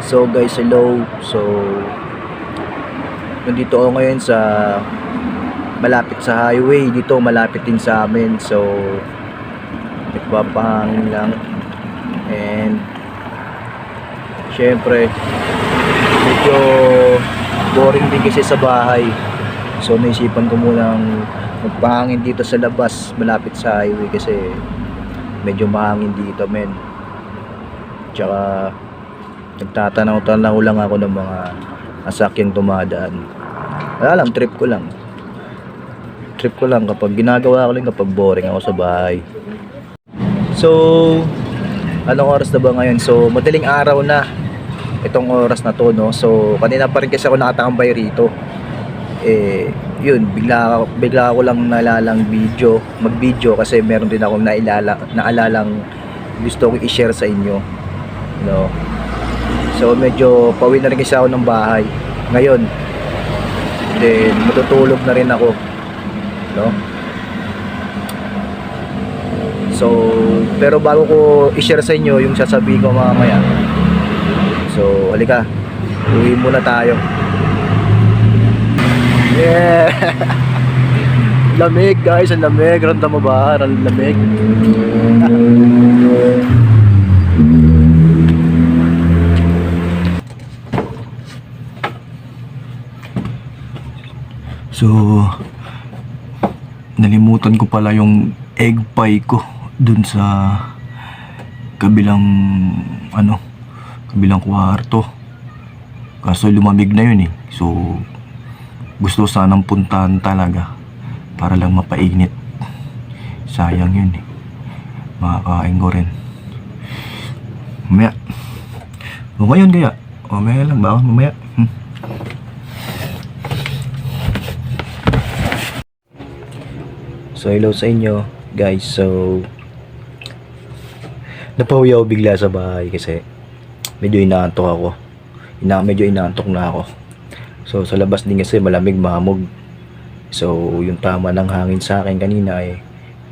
So guys, hello. So nandito ako ngayon sa malapit sa highway. Dito malapit din sa amin. So nagpapahangin lang. And syempre medyo boring din kasi sa bahay. So naisipan ko munang magpahangin dito sa labas malapit sa highway kasi medyo mahangin dito, men. Tsaka nagtatanaw-tanaw lang ako ng mga sasakyang dumadaan. Wala lang, trip ko lang kapag ginagawa ko lang kapag boring ako sa bahay. So anong oras na ba ngayon? So madaling araw na itong oras na to, no? So kanina pa rin kasi ako nakatambay rito. Yun, bigla ako lang nalalang mag-video kasi meron din akong naalalang gusto kong i-share sa inyo, no? So medyo pauwi na rin kasi ako ng bahay ngayon. Then matutulog na rin ako, no? So pero bago ko i-share sa inyo yung sasabihin ko mamaya, so halika, uwi muna tayo. Yeah. Lamig guys, ang lamig. Ramdam mo ba? Ang lamig. So nalimutan ko pala yung egg pie ko dun sa kabilang kabilang kwarto. Kaso lumamig na yun eh. So gusto sanang puntahan talaga para lang mapainit. Sayang yun eh. Makakain ko rin mamaya. O ngayon kaya? O mamaya lang ba? Mamaya. So hello sa inyo guys. So napahuwi ako bigla sa bahay kasi medyo inaantok ako. Medyo inaantok na ako. So sa labas din kasi malamig, mahamog. So yung tama ng hangin sa akin kanina ay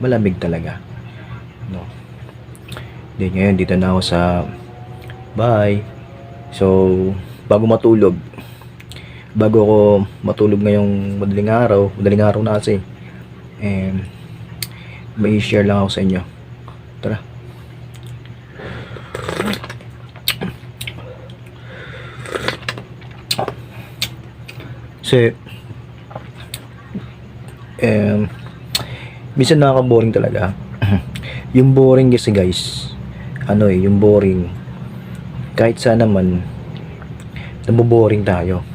malamig talaga, no? Then ngayon dito na ako sa bahay. So bago ako matulog ngayong madaling araw na kasi, and may share lang ako sa inyo. Tara. Kasi minsan nakaka-boring talaga. Yung boring kasi guys, yung boring, kahit saan naman naboboring tayo,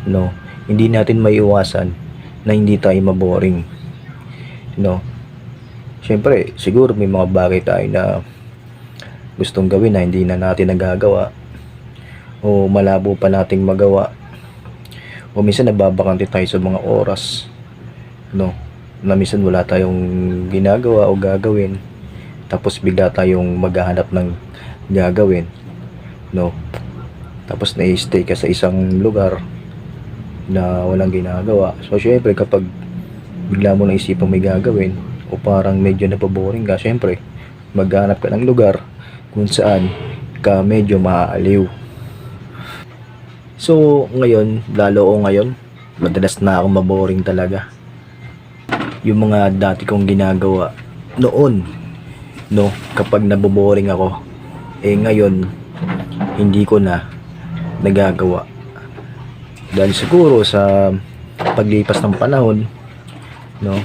no? Hindi natin maiiwasan na hindi tayo maboring, no? Syempre siguro may mga bagay tayo na gustong gawin na hindi na natin nagagawa, o malabo pa nating magawa, o minsan nababakante tayo sa mga oras, no, na minsan wala tayong ginagawa o gagawin, tapos bigla tayong maghahanap ng gagawin, no? Tapos na-stay ka sa isang lugar na walang ginagawa. So syempre kapag bigla mo naisipang may gagawin o parang medyo napaboring ka, syempre maghanap ka ng lugar kung saan ka medyo maaaliw. So ngayon, madalas na ako maboring talaga. Yung mga dati kong ginagawa noon, no, kapag naboboring ako, ngayon hindi ko na nagagawa. Dahil siguro sa paglipas ng panahon, no,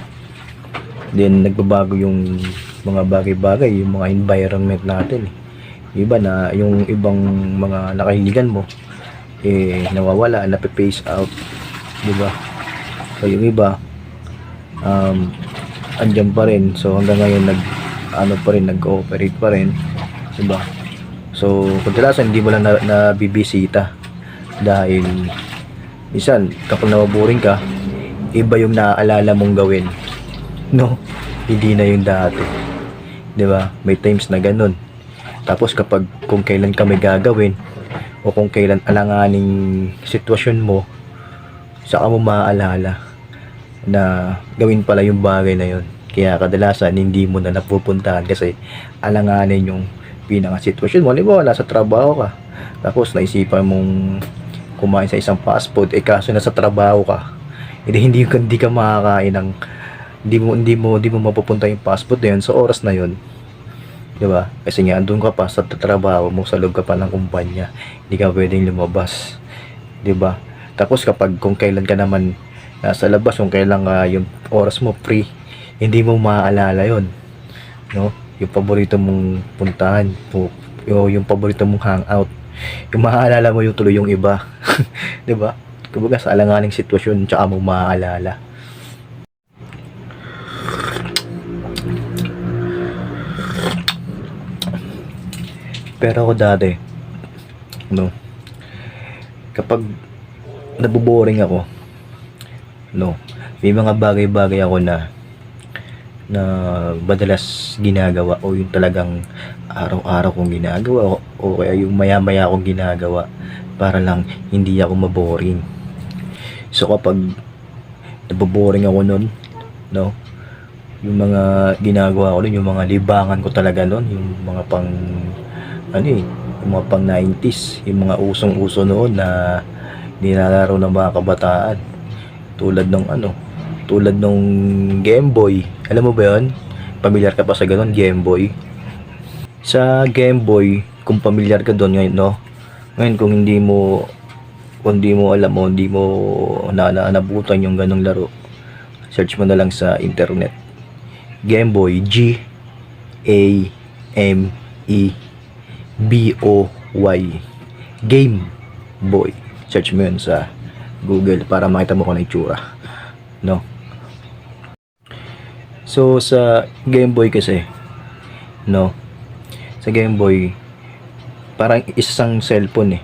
then nagbabago yung mga bagay-bagay, yung mga environment natin. Iba na yung ibang mga nakahiligan mo nawawala, nape-phase out, diba? So yung iba andyan pa rin. So hanggang ngayon nag-ooperate pa rin, diba? So kadalasan hindi mo lang nabibisita dahil minsan kapag nababoring ka, iba yung naaalala mong gawin, no? Hindi na yung dati, diba? May times na ganun. Tapos kapag kung kailan ka may gagawin o kung kailan alanganing sitwasyon mo, saka mo maaalala na gawin pala yung bagay na yun. Kaya kadalasan hindi mo na napupuntahan kasi alanganin yung pinaka-sitwasyon mo. Halimbawa, nasa trabaho ka, tapos naisipan mong kumain sa isang fast food, kaso nasa trabaho ka, hindi ka makakain ng, hindi mo mapupunta yung fast food na yun sa oras na yun. 'Di ba? Kasi nga andun ka pa sa trabaho mo, sa loob ka pa ng kumpanya, hindi ka pwedeng lumabas, 'di ba? Tapos kung kailan ka naman nasa labas, kung kailan yung oras mo free, hindi mo maaalala 'yon, no? Yung paborito mong puntahan, yung paborito mong hangout, yung maaalala mo yung tuloy yung iba. 'Di ba? Kumbaga sa alanganing sitwasyon tsaka mo maaalala. Pero ako dati, no, kapag naboboring ako, no, may mga bagay-bagay ako na madalas ginagawa, o yung talagang araw-araw kong ginagawa, o kaya yung maya-maya akong ginagawa para lang hindi ako maboring. So kapag naboboring ako nun, no, yung mga ginagawa ko nun, yung mga libangan ko talaga nun, yung mga yung mga pang 90s, yung mga usong-uso noon na nilalaro ng mga kabataan, tulad nung Game Boy. Alam mo ba yun? Pamilyar ka pa sa ganun, Game Boy? Sa Game Boy, kung pamilyar ka doon ngayon, no? Ngayon kung hindi mo alam, o hindi mo nabutan yung ganung laro, search mo na lang sa internet. Game Boy, G-A-M-E-B-O-Y, Game Boy. Search mo yun sa Google para makita mo kung ano itsura, no? So sa Game Boy kasi, no, sa Game Boy parang isang cellphone,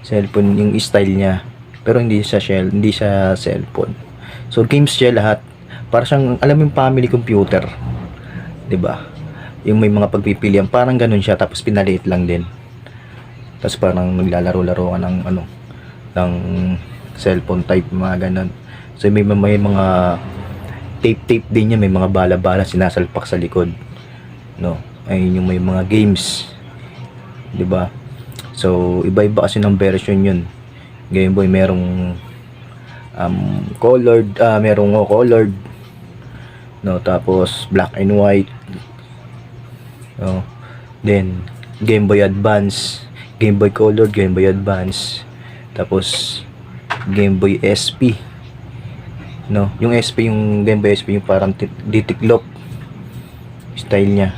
cellphone yung style niya, pero hindi siya cellphone. So games siya lahat, para siyang, alam mo yung family computer, 'di ba? Yung may mga pagpipilian, parang ganun siya, tapos pinaliit lang din. Tapos parang naglalaro-laro ka ng cellphone type, mga ganun. So may mga tape din niya, may mga bala-bala sinasalpak sa likod, no? Ayun yung may mga games, 'di ba? So iba-iba kasi ng version yun. Game Boy merong colored, colored, no, tapos black and white, no. Then Game Boy Advance, Game Boy Color, Game Boy Advance, tapos Game Boy SP, no. Yung SP, yung Game Boy SP, yung parang ditiklop style niya.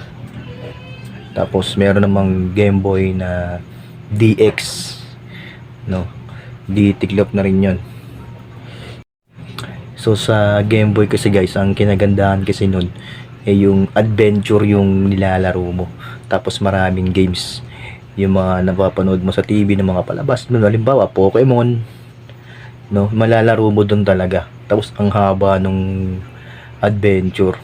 Tapos meron namang Game Boy na DX, no, ditiklop na rin yun. So sa Game Boy kasi guys, ang kinagandahan kasi nun yung adventure yung nilalaro mo. Tapos maraming games, yung mga napapanood mo sa TV ng mga palabas, no, halimbawa Pokemon, no, malalaro mo dun talaga. Tapos ang haba nung adventure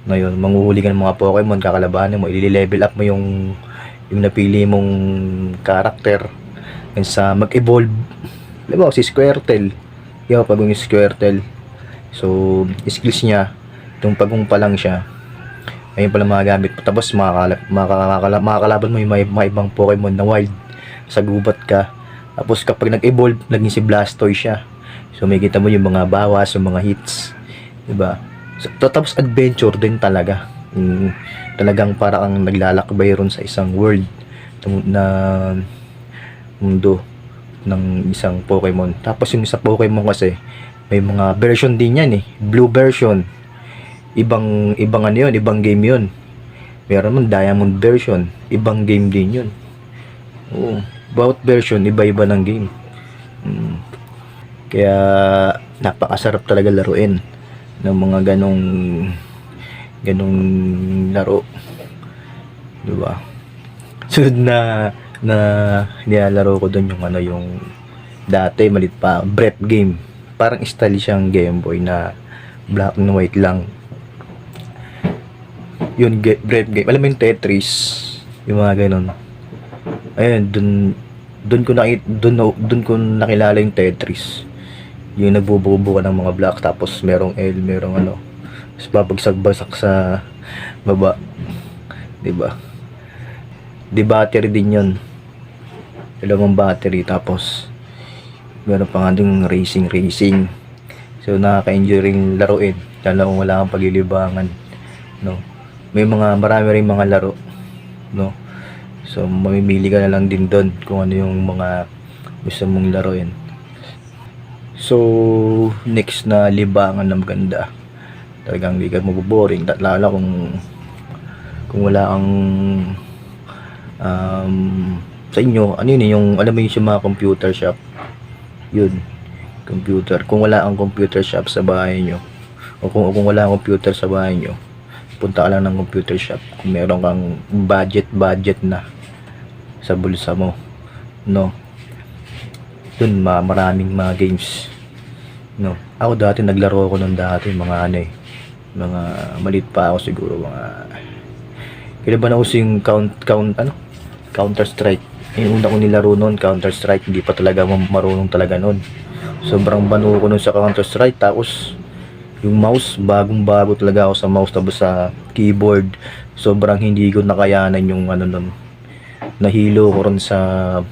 ngayon, manghuhuli ka ng mga Pokemon, kakalabanin mo, i-level up mo yung napili mong character, and sa mag-evolve. Halimbawa si Squirtle, yung pag yung Squirtle, so skills niya, yung pagong pa lang siya, ayun pala mga gamit mo. Tapos makakalaban mo yung mga ibang Pokemon na wild sa gubat ka. Tapos kapag nag-evolve, naging si Blastoise siya, so may kita mo yung mga bawas, yung mga hits, diba? So, tapos adventure din talaga, talagang parang naglalakbay ron sa isang world na mundo ng isang Pokemon. Tapos yung isa Pokemon kasi may mga version din yan, blue version, ibang ano yun, ibang game yun. Meron man diamond version, ibang game din yun. Oo, bawat version iba-iba ng game. Kaya napakasarap talaga laruin ng mga ganong laro, diba? Sunod na nilalaro ko doon yung dati maliit pa, Breath game. Parang style siyang Game Boy na black and white lang. Yun, Breath game. Alam mo yung Tetris, yung mga ganon. Ayun, dun ko nakilala yung Tetris. Yung nagbubuo ka ng mga block, tapos merong L, merong tapos babagsak-bagsak sa baba, diba? Di battery din yun. Dalawang battery. Tapos, meron pa nga dun racing. So, nakaka-enjoy rin laruin. Lalo kung wala kang paglilibangan. No? Marami rin mga laro. No? So, mamimili ka na lang din doon kung ano yung mga gusto mong laruin. So, next na libangan na maganda. Talagang hindi ka maboboring. Lalo kung wala kang sa inyo, ano yun yung, alam mo yung mga computer shop. Yun, computer. Kung wala kang computer shop sa bahay nyo, o kung wala kang computer sa bahay nyo, punta ka lang ng computer shop. Kung meron kang budget na sa bulsa mo, no? Dun, maraming mga games. No, ako dati naglaro ako nung dati mga mga maliit pa ako siguro kailan ba nauso yung Counter Strike. Yung una ko nilaro noon Counter Strike, hindi pa talaga marunong talaga noon. Sobrang banu ko noon sa Counter Strike. Tapos yung mouse, bagong bago talaga ako sa mouse. Tapos sa keyboard, sobrang hindi ko nakayanan yung noon. Nahilo ko ron sa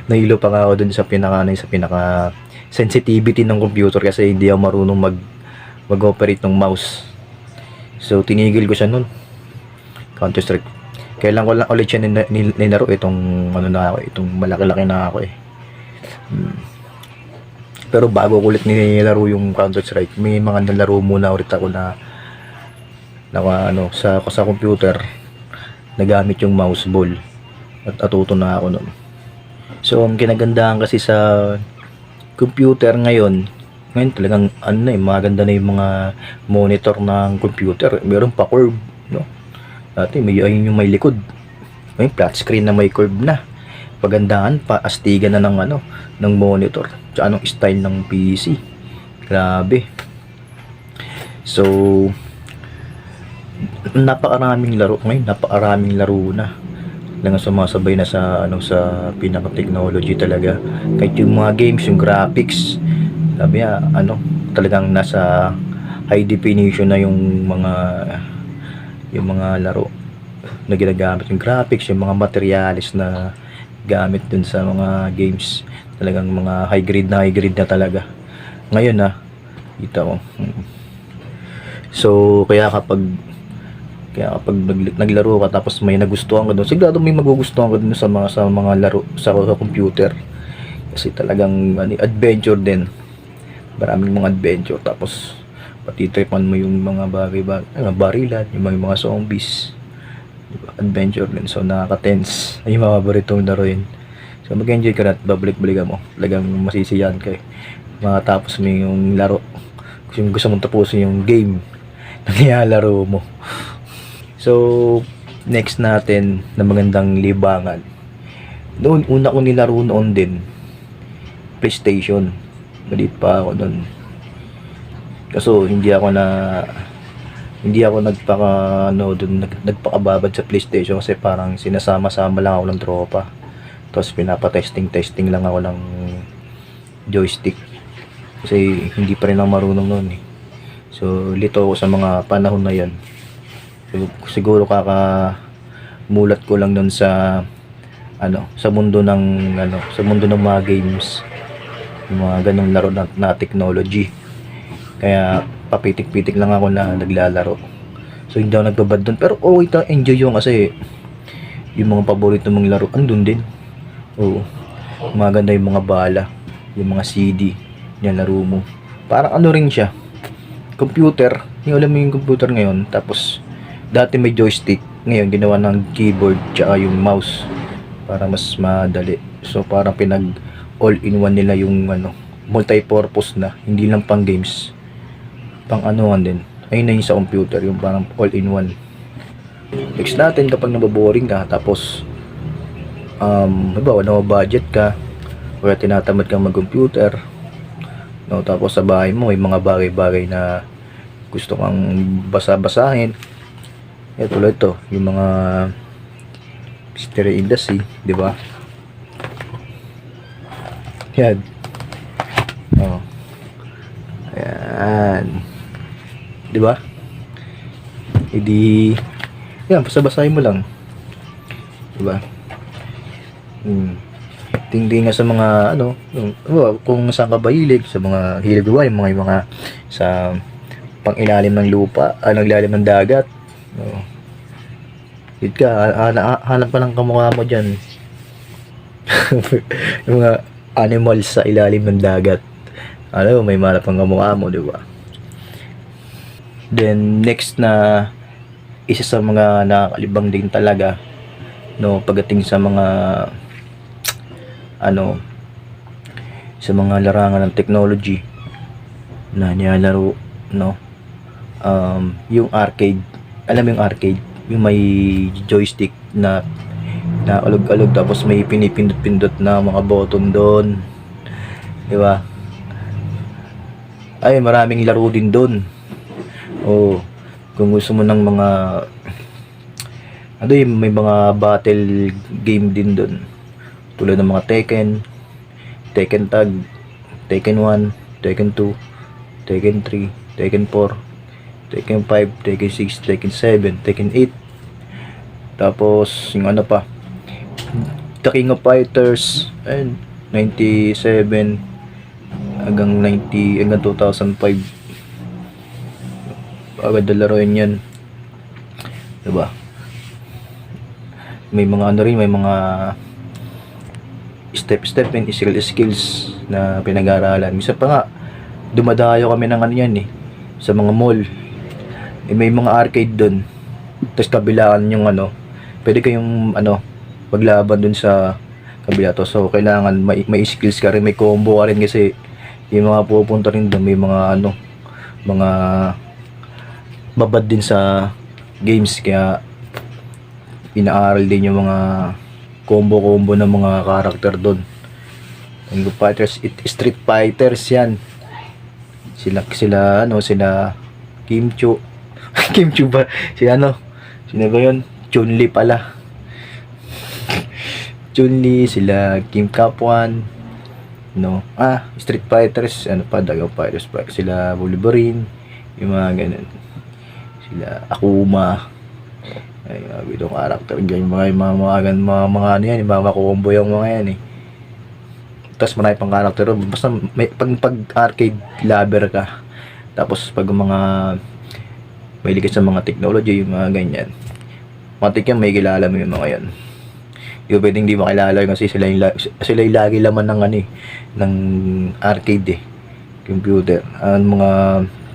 nahilo pa nga ako dun sa pinaka sensitivity ng computer kasi hindi ako marunong mag-operate ng mouse. So tinigil ko siya nun, Counter Strike. Kailan ko lang ulit siya ninaro itong itong malaki-laki na ako Pero bago ko ulit nilaro yung Counter Strike, may mga nalaro muna ulit ako na sa computer nagamit yung mouse ball at atuto na ako nun. So ang kinagandahan kasi sa computer ngayon talagang maganda na yung mga monitor ng computer. Meron pa curve, no? Dati ayun yung may likod. May flat screen na may curve na. Pagandahan pa, astigan na ng monitor. Tsaka anong style ng PC. Grabe. So napakaraming laro ngayon, napakaraming laro na. Lang sumasabay na sa pinaka-technology talaga. Kahit yung mga games, yung graphics, sabi talagang nasa high definition na yung mga laro na ginagamit, yung graphics, yung mga materials na gamit dun sa mga games. Talagang mga high grade na talaga. Ngayon kita ko. So kaya kapag naglaro ka tapos may nagustuhan ka doon, sigurado may magugustuhan ka doon sa mga laro sa computer. Kasi talagang adventure din. Maraming mga adventure, tapos patitripan mo yung mga barilan, yung mga zombies. Diba? Adventure din. So nakaka-tense. Ay yung mga paboritong laruin. So mag-enjoy ka na at babalik-balikan mo. Talagang masisiyahan ka matapos mo yung laro. Kasi gusto mong tapusin yung game na nilalaro mo. So, next natin na magandang libangan. Una ko nilaro noon din, PlayStation. Maliit pa ako noon. Kaso hindi ako nagpakababad sa PlayStation kasi parang sinasama-sama lang ako ng tropa. Tapos pinapa-testing lang ako ng joystick. Kasi hindi pa rin ako marunong noon So, lito ako sa mga panahon na 'yon. Siguro mulat ko lang doon sa sa mundo ng mga games, yung mga ganong laro na technology. Kaya papitik-pitik lang ako na naglalaro. So hindi ako nagbabad doon, pero enjoy yung kasi yung mga paborito mong laro andun din. Maganda yung mga bala, yung mga CD yung laro mo. Parang rin siya, computer. Yung alam mo yung computer ngayon, tapos dati may joystick, ngayon ginawa ng keyboard tsaka yung mouse para mas madali. So parang pinag all-in-one nila yung multi-purpose na, hindi lang pang games, pang din. Ayun na yung sa computer, yung parang all-in-one. Next natin, kapag nababoring ka, tapos wala budget ka, o tinatamad kang mag-computer, tapos sa bahay mo may mga bagay-bagay na gusto kang basa-basahin. Tulad ito, yung mga Mystery in the Sea, di ba? Yan. Ayan. Di ba? Yan, basa-basahin mo lang. Diba? Tingting nga sa mga ano, kung saan ka ba hilig, sa mga hilig ba, yung mga sa pang ilalim ng lupa, ilalim ng dagat. No. Hit ka, hanap ka ng kamukha mo dyan. Yung mga animals sa ilalim ng dagat. Alam mo, may malap ang kamukha mo, di ba? Then, next na isa sa mga nakakalibang din talaga, no, pagdating sa mga ano, sa mga larangan ng technology na nilalaro, no, yung arcade. Alam mo yung arcade, yung may joystick na alog-alog, tapos may pinipindot-pindot na mga button doon, di ba? Ay, maraming laro din doon. Oh, kung gusto mo ng mga ano, may mga battle game din doon, tulad ng mga Tekken Tag, Tekken 1, Tekken 2, Tekken 3, Tekken 4, Tekken 5, Tekken 6, Tekken 7, Tekken 8. Tapos yung ano pa, The King of Fighters, and 97 hanggang 2005. Agad na laruin yan, diba? May mga ano rin, may mga step and skills na pinag-aaralan. Minsan pa nga dumadayo kami ng ano yan sa mga mall. May mga arcade doon, tapos kabilaan yung ano, pwede kayong ano paglaban doon sa kabila to. So kailangan may skills ka rin, may combo ka rin, kasi yung mga pupunta rin doon may mga ano, mga babad din sa games, kaya inaaral din yung mga combo ng mga karakter doon. King of Fighters, Street Fighters yan. Sila Kim Chu Kim Chu ba? Sila ano? Sino ba yun? Chun-Li pala. Chun-Li, sila Kim Kapuan, no? Street Fighters, ano pa, King of Fighters pa. Sila Wolverine, yung mga ganun. Sila Akuma. Ay, itong character yung mga ano yan, yung mga combo yung mga yan Tapos marami pang character, basta may pag arcade lover ka, tapos pag mga mahilig sa mga technology, yung mga ganyan, matik yan, may kilala mo yung mga yan. Yung pwedeng di makilala kasi sila yung lagi laman ng ng arcade computer. Ang mga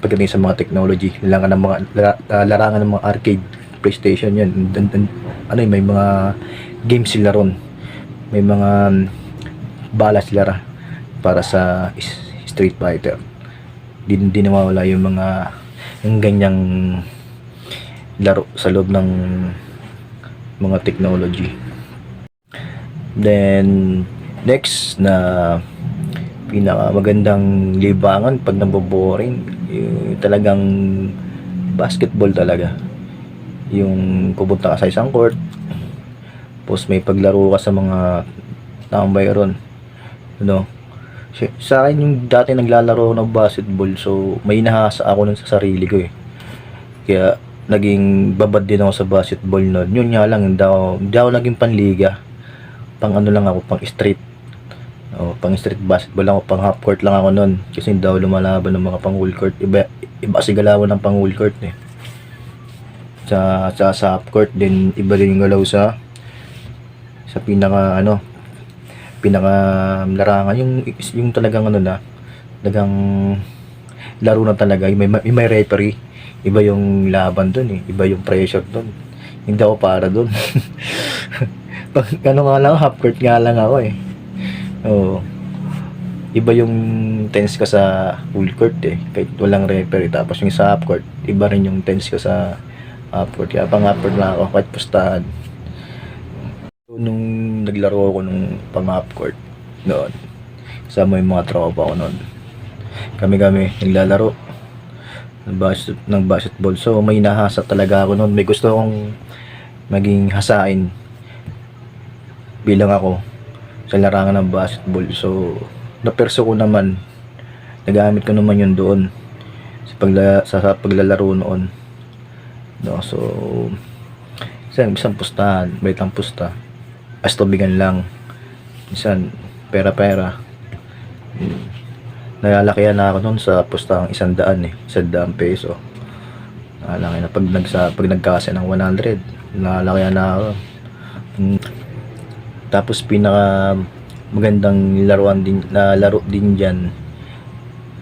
pagdating sa mga technology, larangan ng mga arcade, PlayStation yan, may mga games sila ron, may mga bala sila para sa Street Fighter. Di nawawala yung ganyang laro sa loob ng mga technology. Then next na pinaka magandang libangan pag naboboring, talagang basketball talaga. Yung pupunta ka sa isang court, tapos may paglaro ka sa mga tambay ron, ano. Sa akin, yung dati naglalaro ng basketball, so may nahasa ako nun sa sarili ko kaya naging babad din ako sa basketball nun. Yun nga lang, hindi ako naging panliga, pang ano lang ako, pang street, pang street basketball lang ako, pang half court lang ako nun, kasi hindi ako lumalaban ng mga pang whole court. Iba kasi galawan ng pang whole court sa half court. Din iba din yung galaw sa pinaka larangan, yung talagang talagang laro na talaga, may referee, iba yung laban doon iba yung pressure doon. Hindi ako para doon. Pag nga lang, half court nga lang ako iba yung tense ka sa full court kahit walang referee. Tapos yung sa half court, iba rin yung tense ka sa half court, kaya pang half court lang ako kahit pustahan. Nung naglaro ako nung pang half court noon, kasama yung mga tropa ko noon, kami naglalaro ng basketball. So may nahasa talaga ako noon, may gusto akong maging hasain bilang ako sa larangan ng basketball. So naperso ko naman, nagamit ko naman yun doon sa paglalaro noon, no. So isang pustahan, may pusta, astubigan lang. Minsan, pera-pera. Nalalakihan na ako noon sa pustang 100 eh. 100 peso. Nalaki na pag nagkasa ng 100. Nalalakihan na ako. Tapos pinaka magandang laruan din na laro din diyan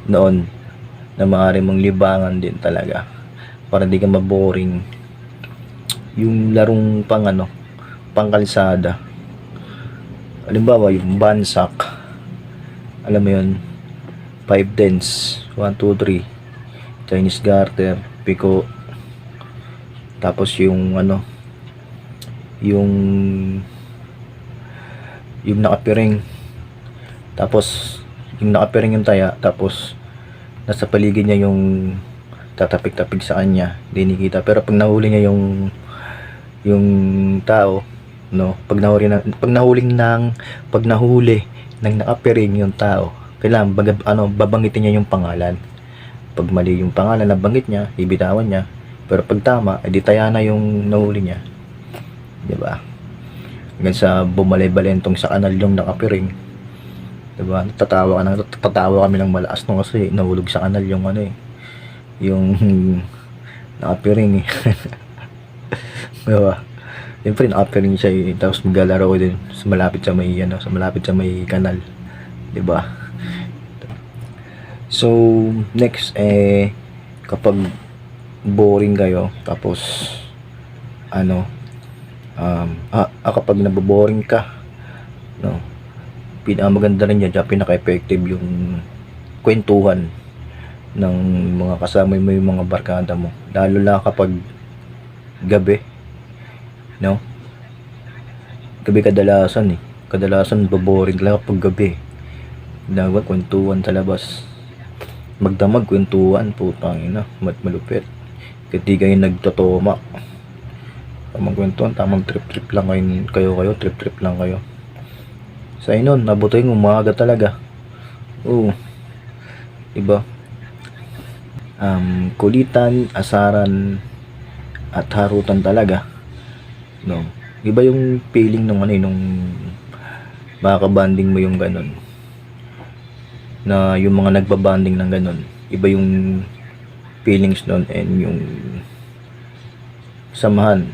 noon na maaari mong libangan din talaga para di ka maboring, yung larong pang kalsada. Halimbawa yung bansak, alam mo yun, 5 tens, 1, 2, 3, Chinese garter, piko, tapos yung yung nakapiring, tapos yung nakapiring yung taya, tapos nasa paligid niya yung tatapik-tapik sa kanya, hindi nikita. Pero pag nahuli niya yung tao, no, pag nahuli ng nakapiring yung tao, kailangan babanggitin niya yung pangalan. Pag mali yung pangalan na banggit niya, ibitawan niya. Pero pag tama, edi taya na yung nahuli niya, di ba? Hanggang sa bumalay-balentong sa kanal yung nakapiring, diba? Tatawa kami ng malakas nung kasi nahulog sa kanal yung yung nakapiring eh. Diba? Siyempre nakapiring siya eh. Tapos maglalaro ko din sa malapit sa may kanal, diba? So next kapag boring kayo, tapos kapag naboboring ka, no, pinakamaganda rin yan, pinaka-effective yung kwentuhan ng mga kasama mo, yung mga barkada mo, lalo na kapag gabi, no, gabi kadalasan baboring lang kapag gabi. Ginagawa kwentuhan sa labas, magdamag kwentuhan, putang ina, malupit, hindi kayo nagtotomak. Tamang kwentuhan, tamang trip lang kayo, trip lang kayo. Sa inon, nabutin umaga talaga. Oo. Diba? Kulitan, asaran, at harutan talaga. No. Iba yung feeling nung makakabanding mo yung ganun. Na yung mga nagbabanding ng ganun. Iba yung feelings nun and yung samahan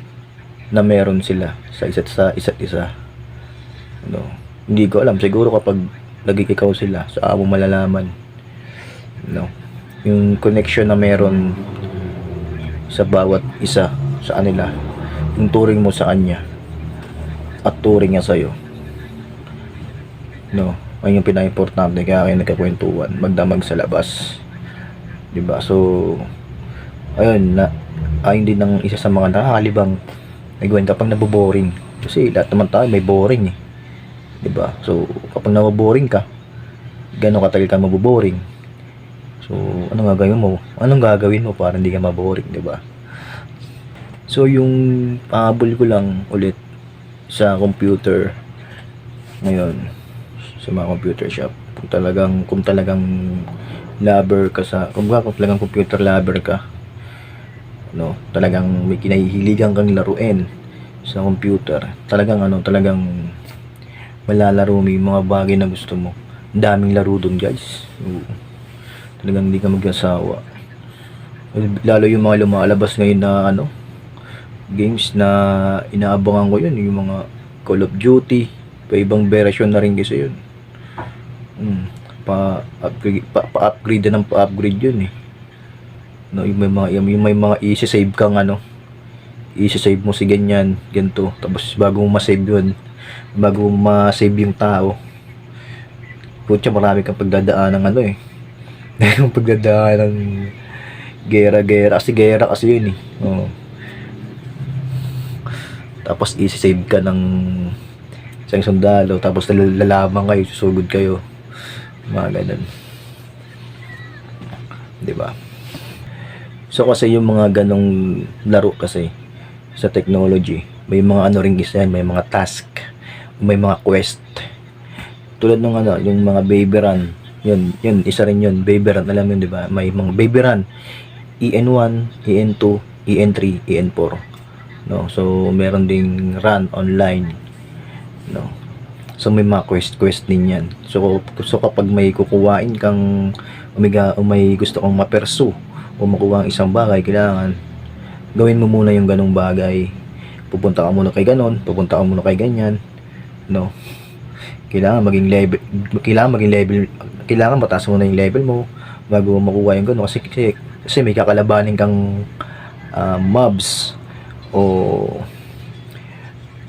na meron sila sa isa't isa. No. Hindi ko alam, siguro kapag nagkikikaw sila, sa mo malalaman, no, yung connection na meron sa bawat isa sa kanila, yung turing mo sa kanya at turing niya sa'yo, no, ayun yung pinaka-importante. Kaya kayo nagkakwentuhan, magdamag sa labas, diba? So ayun, ayun din ang isa sa mga nakakalibang nagawin kapag naboboring, kasi lahat naman tayo may boring eh, diba? So kapag naboboring ka, gano'ng katagal ka maboboring? So anong gagawin mo para hindi ka maboring, diba? So yung pahabol ko lang ulit sa computer ngayon, sa mga computer shop, kung talagang lover ka kung talagang computer lover ka, no, talagang may kinahihiligan kang laruin sa computer, talagang malalaro mo yung mga bagay na gusto mo. Ang daming laro dun, guys. Talagang hindi ka mag-asawa. Lalo yung mga lumalabas ngayon na games na inaabangan ko, yun yung mga Call of Duty, pa ibang version na rin kasi yun. Pa-upgrade na ng pa-upgrade yun eh. No, yung may mga i-save kang i-save mo si ganyan, ganito, tapos bago mo ma-save yung tao, putya, marami kang pagdadaan ng yung pagdadaan ng gera kasi yun eh. Oh. Tapos i-save ka ng isang sundalo, tapos lalaban kayo, susugod kayo, mga ganun, diba? So kasi yung mga ganong laro kasi sa technology, may mga rin isa yan, may mga task, may mga quest. Tulad ng yung mga baby run, yun isa rin yun, baby run, alam mo, di ba? May mga baby run, EN1, EN2, EN3, EN4. No, so meron ding run online. no. So may mga quest din yan. So kapag may kukuhain kang may gusto kang maperso o makuha ang isang bagay, kailangan gawin mo muna yung ganong bagay. Pupunta ka muna kay ganon, pupunta ka muna kay ganyan, no. Kailangan maging level, kailangan mataas muna yung level mo bago mo makuha yung ganon, kasi may kakalabanin kang mobs o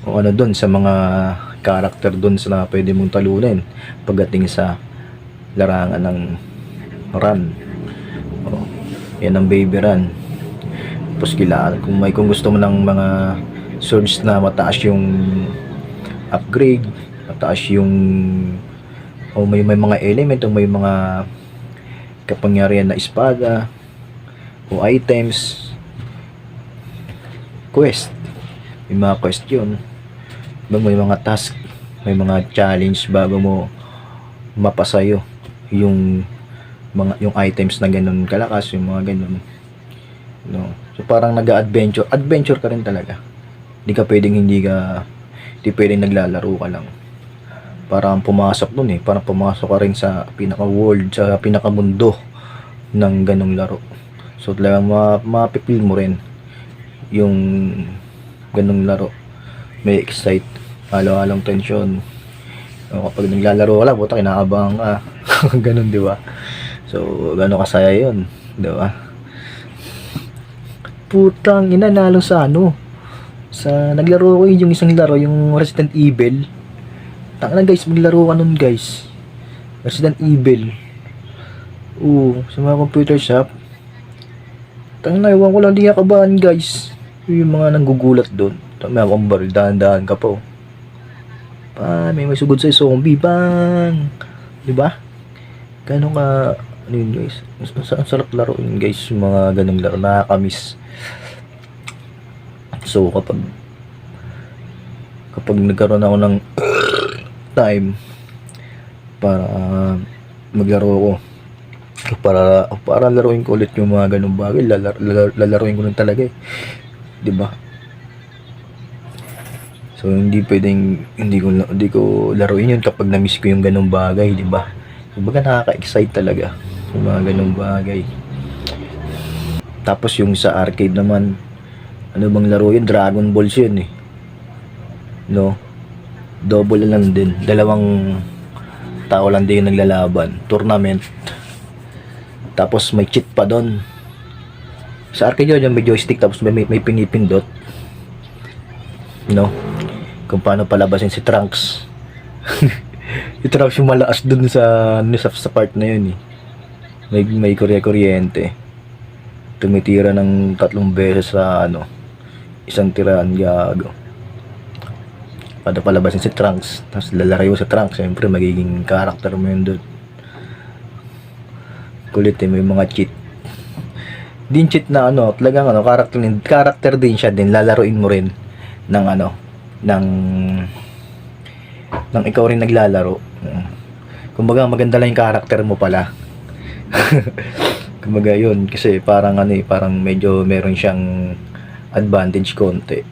ano doon sa mga character doon sa pwede mong talunin pagdating sa larangan ng run. Yan ang baby run. Tapos kailangan kung gusto mo ng mga swords na mataas yung upgrade, mataas yung may mga element o may mga kapangyarihan na espada o items, quest, may mga quest yun. May mga task, may mga challenge bago mo mapasayo yung items na ganun kalakas, yung mga ganun, no. So parang adventure ka rin talaga. Hindi pwedeng naglalaro ka lang. Parang pumasok dun parang pumasok ka rin sa pinaka world, sa pinaka mundo ng ganung laro. So talagang mapipil mo rin yung ganung laro. May excite, halo-halong tension. Kapag naglalaro ka lang, buta kinakabahan ka. Ganun, di ba? So, gano'n kasaya yun, di ba? Putang ina, nalo sa naglaro ko yung isang laro, yung Resident Evil. Tanga na guys, maglaro ka nun guys. Resident Evil. Sa mga computer shop. Tanga na, iwan ko lang, di nakabahan guys. Yung mga nanggugulat doon. May akong baril, dahan-dahan ka po. May sugod sa zombie, bang! Diba? Gano'n ka, ano yun guys? Ang sarap laro yun guys, yung mga ganong laro, nakakamiss. So, kapag nagkaroon ako ng time para maglaro ko, para laruin ko ulit yung mga ganong bagay, lalaruin ko lang talaga diba? So hindi ko laruin yun kapag na-miss ko yung ganung bagay, di ba? Kumbaga nakaka-excite talaga yung mga ganung bagay. Tapos yung sa arcade naman, ano bang laro yun? Dragon Balls yun no? Double lang din, dalawang tao lang din naglalaban, tournament. Tapos may cheat pa doon. Sa arcade yun, may joystick, tapos may pinipindot, no? Kung paano palabasin si Trunks. Si Trunks yung malakas dun sa part na yun May kuryente. Tumitira ng 3 beses sa isang tirahan, gago. Paano palabasin si Trunks, tapos lalarayo sa Trunks, siyempre magiging character mo yun dun. Kulit may mga cheat. Din cheat na talagang character din siya, din lalaruin mo rin ng ikaw rin naglalaro. Kumbaga maganda lang yung character mo pala. Kumbaga yun, kasi parang parang medyo meron siyang advantage konti.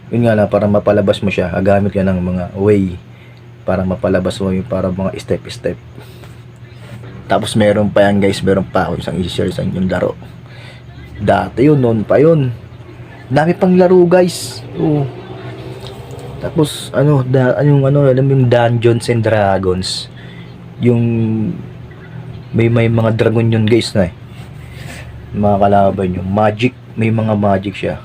Yun nga na, para mapalabas mo siya, gagamit ka ng mga way para mapalabas mo yung para mga step. Tapos meron pa yan guys, meron pa ako isang i-share sa inyong laro. Dati yun, noon pa yun. Dami pang laro guys. Tapos yung Dungeons and Dragons. Yung may mga dragon yun guys na mga kalaban yung magic, may mga magic siya.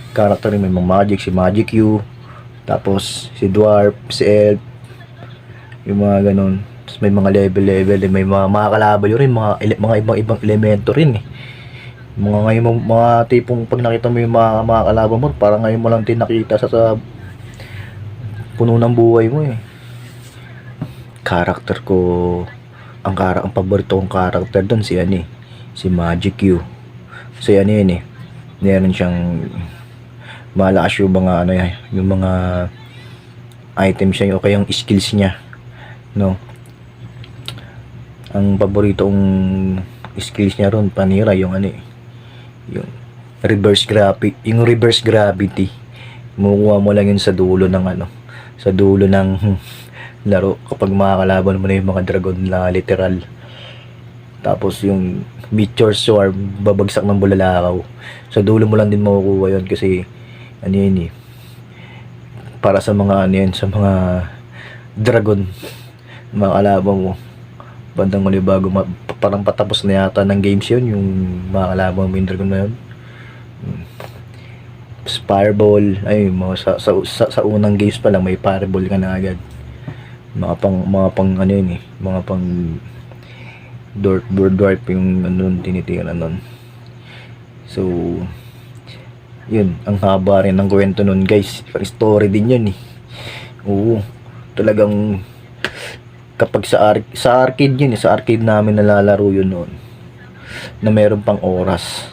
Character may mga magic, si Magic U, tapos si Dwarf, si Elf, yung mga ganun. Tapos may mga level, may mga kalaban yun rin, mga ibang elemento rin mga tipong pag nakita mo yung mga kalaban mo, parang ngayon mo lang din nakita sa puno ng buhay mo Character ko, ang paborito kong character doon si Magic U. So meron siyang malakas yung mga yung mga items niya o kaya yung skills niya, no. Ang paboritong skills niya ron, panira yung yung reverse gravity. Makukuha mo lang yun sa dulo ng sa dulo ng laro kapag makakalaban mo na yung mga dragon na literal. Tapos yung meteor swarm, babagsak ng bulalakaw. Sa dulo mo lang din makukuha yun kasi ano yun eh, para sa mga ano yun, sa mga dragon mga kalaban mo. Bandang uli bago parang patapos na yata ng games yun, yung mga kalaban mo yung dragon na yun. Fireball, ay mga sa unang games pa lang may fireball ka na agad. Mga pang ano yun eh, mga pang dwarf yung ano tinitira nun. So yun, ang haba rin ng kwento nun guys, story din yun eh. Oo, talagang kapag sa arcade yun eh, sa arcade namin nalalaro yun noon na meron pang oras.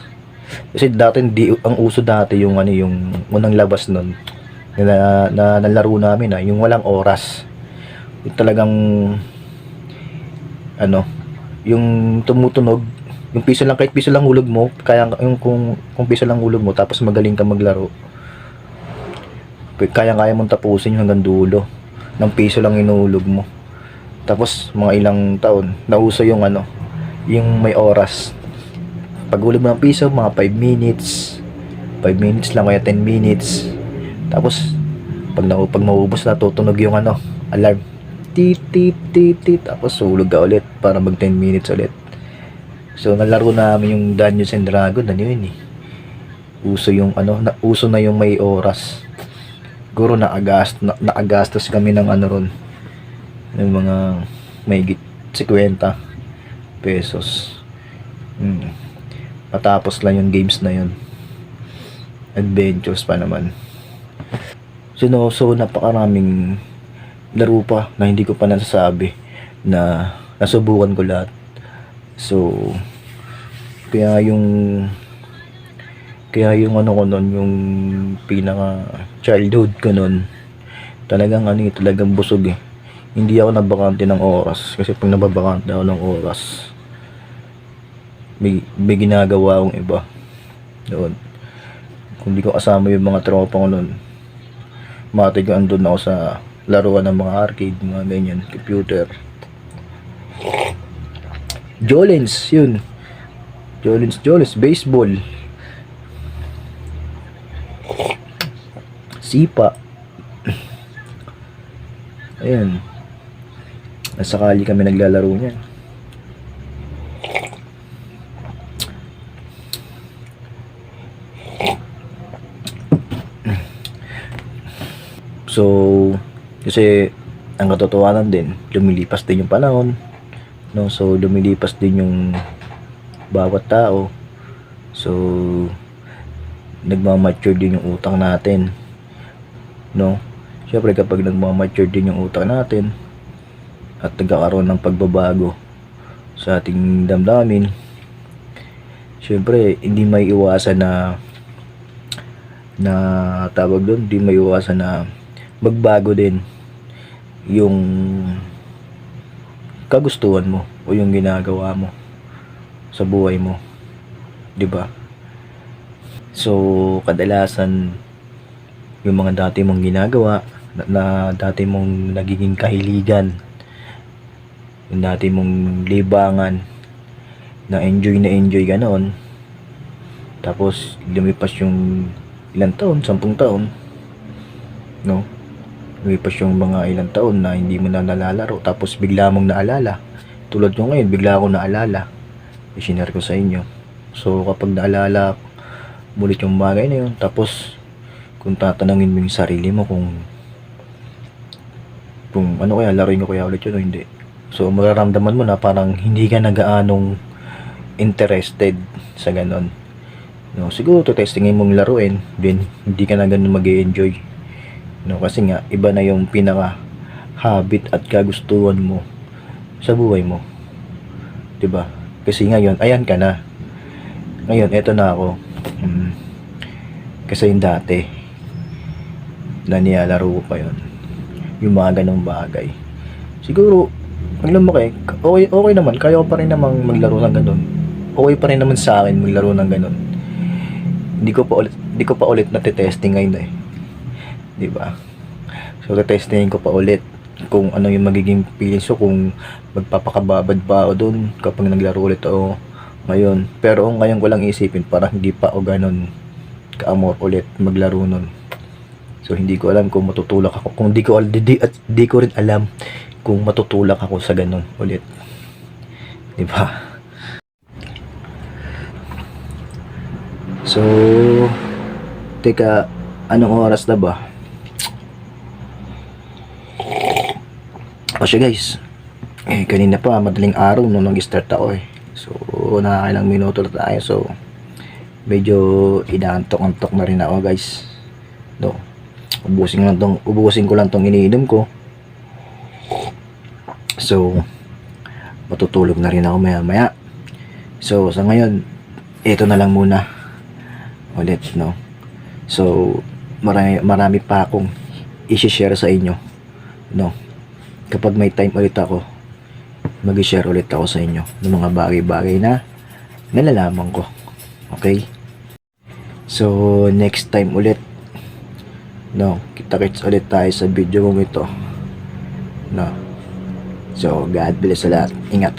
Kasi dati ang uso dati yung ano, yung unang labas nun na nalaro namin yung walang oras. Yung talagang ano, yung tumutunog, yung piso lang, kahit piso lang hulog mo, kaya yung kung piso lang hulog mo tapos magaling ka maglaro, kaya mong tapusin yung hanggang dulo ng piso lang inuhulog mo. Tapos mga ilang taon nauso yung ano, yung may oras. Pag hulog mo ng piso, mga 5 minutes lang, kaya 10 minutes. Tapos pag maubos na, tutunog yung ano, alarm, tit tit tit tit, tapos hulog ka ulit para mag 10 minutes ulit. So nalaro namin yung Dungeons and Dragons, ano yun eh, uso yung ano, uso na yung may oras. Siguro nakagastos kami ng ano ron, ng mga may 50 pesos. Patapos lang yung games na yun, adventures pa naman. So napakaraming laro pa na hindi ko pa nasasabi na nasubukan ko lahat. So kaya yung ano ko nun, yung pinaka childhood ko nun, talagang ano eh, talagang busog eh. Hindi ako nabakante ng oras, kasi pag nababakante ako ng oras, may ginagawa akong iba doon. Kung di ko kasama yung mga tropa ko nun, matig andun ako sa laruan ng mga arcade, mga ganyan, computer. Jolens, yun. Jolens, baseball. Sipa. Ayan. Nasakali kami naglalaro niyan. So, kasi ang katotohanan din, lumilipas din yung panahon, no? So, lumilipas din yung bawat tao. So, nagmamature din yung utak natin, no? Syempre kapag nagmamature din yung utak natin at nagkakaroon ng pagbabago sa ating damdamin, syempre hindi may iwasan na tawag doon, hindi may iwasan na magbago din yung kagustuhan mo o yung ginagawa mo sa buhay mo, 'di ba? So kadalasan yung mga dati mong ginagawa na dati mong nagiging kahiligan, yung dati mong libangan na enjoy ka noon, tapos lumipas yung ilang taon, 10 taon, no? Lumipas yung mga ilang taon na hindi mo na nalalaro, tapos bigla mong naalala. Tulad nyo ngayon, bigla akong naalala, i-share ko sa inyo. So kapag naalala mulit yung bagay na yun, tapos kung tatanungin mo yung sarili mo kung ano kaya, laruin ko kaya ulit yun o hindi, so mararamdaman mo na parang hindi ka nagaanong interested sa ganon, no? Siguro testingin mong laruin, then hindi ka na ganun mag-e-enjoy, no? Kasi nga iba na yung pinaka habit at kagustuhan mo sa buhay mo, 'di ba? Kasi ngayon ayan ka na, ngayon eto na ako. Kasi yung dati na nilalaro ko pa yun, yung mga ganong bagay, siguro pag lumaki, okay naman, kaya ko pa rin namang maglaro ng ganon, okay pa rin naman sa akin maglaro ng ganon. Hindi ko pa ulit na testing ngayon eh, di ba? So, testingin ko pa ulit kung ano yung magiging feelings ko, kung magpapakababad pa ako dun kapag naglaro ulit ako ngayon. Pero ngayon ko lang isipin, parang hindi pa ako ganun kaamor ulit maglaro nun. So, hindi ko alam kung matutulak ako, kung di ko rin alam kung matutulak ako sa ganun ulit. Diba? So, teka, anong oras na ba? O siya guys, kanina pa, madaling araw nung nag-start ako eh. So, nakakailang minuto na tayo. So, medyo inaantok-antok na rin ako guys. No, ubusin ko lang tong iniinom ko. So, matutulog na rin ako maya-maya. So, sa ngayon, ito na lang muna. Ulit, no? So, marami pa akong i-share sa inyo. No? Kapag may time ulit ako, mag-share ulit ako sa inyo ng mga bagay-bagay na nalalaman ko. Okay? So, next time ulit, no, kita-kits ulit tayo sa video kong ito. No? So, God bless sa lahat. Ingat.